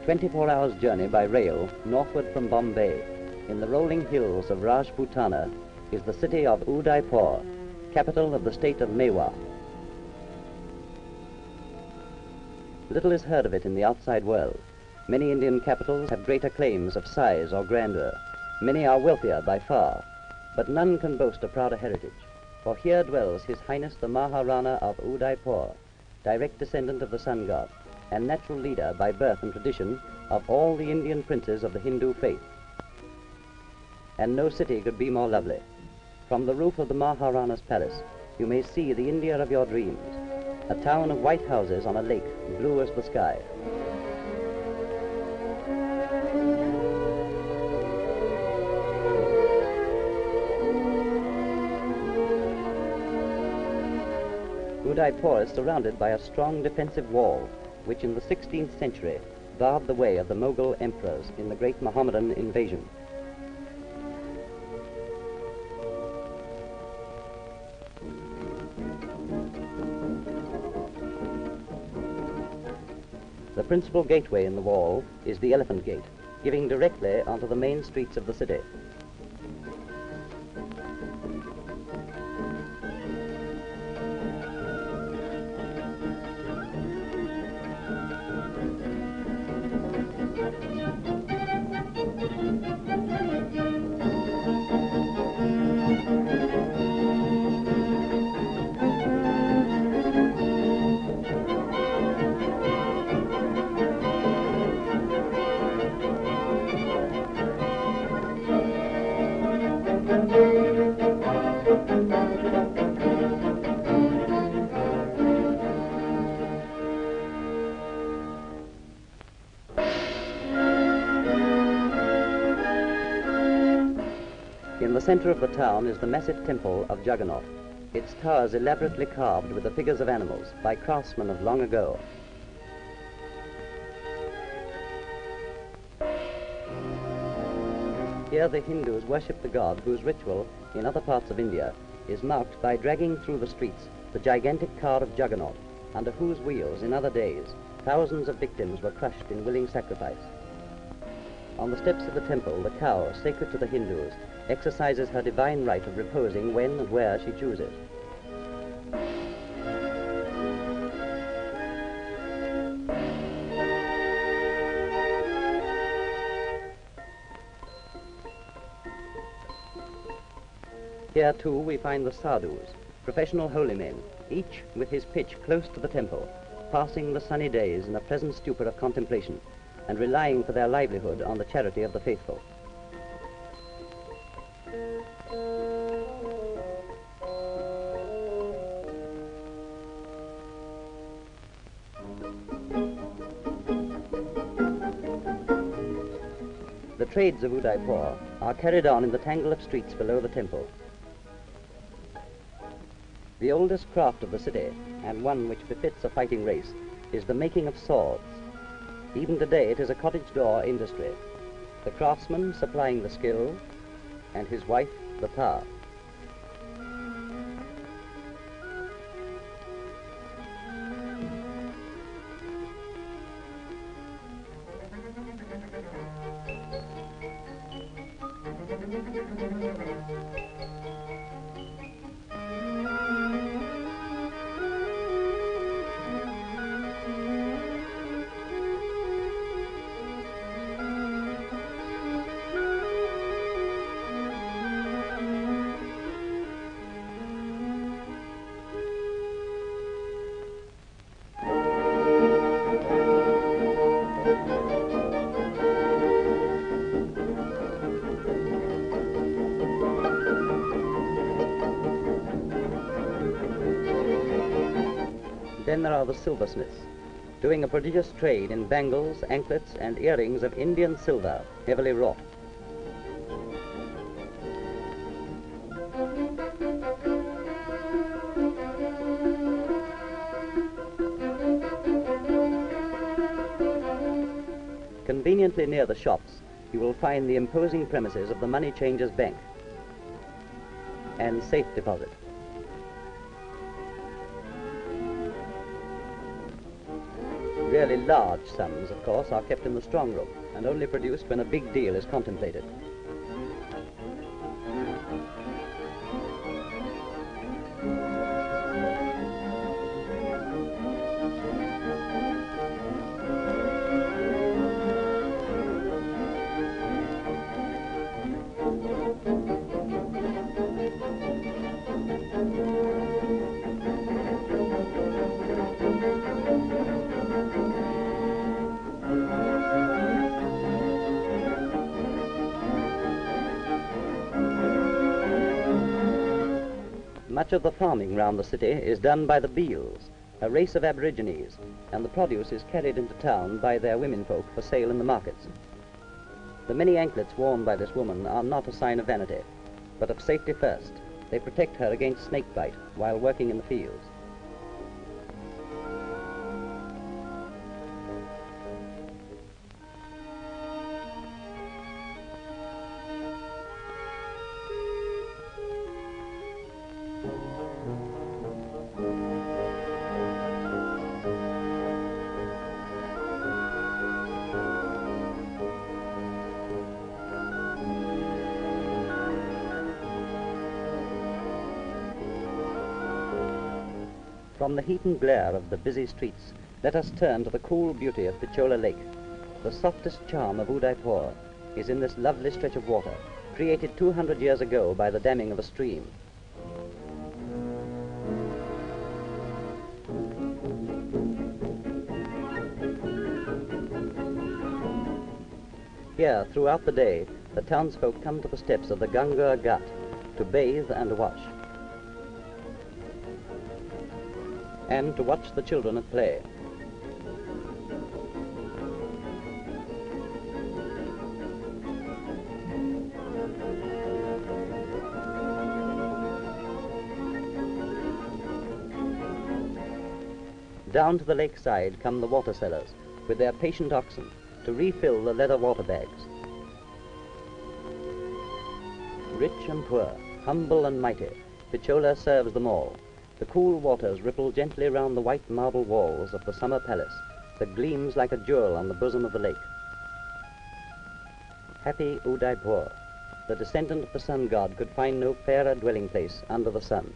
24 hours journey by rail northward from Bombay, in the rolling hills of Rajputana, is the city of Udaipur, capital of the state of Mewar. Little is heard of it in the outside world. Many Indian capitals have greater claims of size or grandeur. Many are wealthier by far, but none can boast a prouder heritage. For here dwells His Highness the Maharana of Udaipur, direct descendant of the sun god, and natural leader by birth and tradition of all the Indian princes of the Hindu faith. And no city could be more lovely. From the roof of the Maharana's palace, you may see the India of your dreams, a town of white houses on a lake, blue as the sky. Udaipur is surrounded by a strong defensive wall, which in the 16th century barred the way of the Mughal emperors in the great Mohammedan invasion. The principal gateway in the wall is the Elephant Gate, giving directly onto the main streets of the city. In the center of the town is the massive temple of Jagannath, its towers elaborately carved with the figures of animals by craftsmen of long ago. Here the Hindus worship the god whose ritual, in other parts of India, is marked by dragging through the streets the gigantic car of Jagannath, under whose wheels, in other days, thousands of victims were crushed in willing sacrifice. On the steps of the temple, the cow, sacred to the Hindus, exercises her divine right of reposing when and where she chooses. Here too we find the sadhus, professional holy men, each with his pitch close to the temple, passing the sunny days in a pleasant stupor of contemplation, and relying for their livelihood on the charity of the faithful. The trades of Udaipur are carried on in the tangle of streets below the temple. The oldest craft of the city, and one which befits a fighting race, is the making of swords. Even today it is a cottage door industry, the craftsman supplying the skill, and his wife the power. Then there are the silversmiths, doing a prodigious trade in bangles, anklets, and earrings of Indian silver, heavily wrought. Conveniently near the shops, you will find the imposing premises of the Money Changers Bank and safe deposit. Really large sums, of course, are kept in the strong room and only produced when a big deal is contemplated. Much of the farming round the city is done by the Beals, a race of aborigines, and the produce is carried into town by their womenfolk for sale in the markets. The many anklets worn by this woman are not a sign of vanity, but of safety first. They protect her against snake bite while working in the fields. From the heat and glare of the busy streets, let us turn to the cool beauty of Pichola Lake. The softest charm of Udaipur is in this lovely stretch of water, created 200 years ago by the damming of a stream. Here, throughout the day, the townsfolk come to the steps of the Gangur Ghat to bathe and wash, and to watch the children at play. Down to the lakeside come the water sellers with their patient oxen to refill the leather water bags. Rich and poor, humble and mighty, Pichola serves them all. The cool waters ripple gently round the white marble walls of the summer palace that gleams like a jewel on the bosom of the lake. Happy Udaipur! The descendant of the sun god could find no fairer dwelling place under the sun.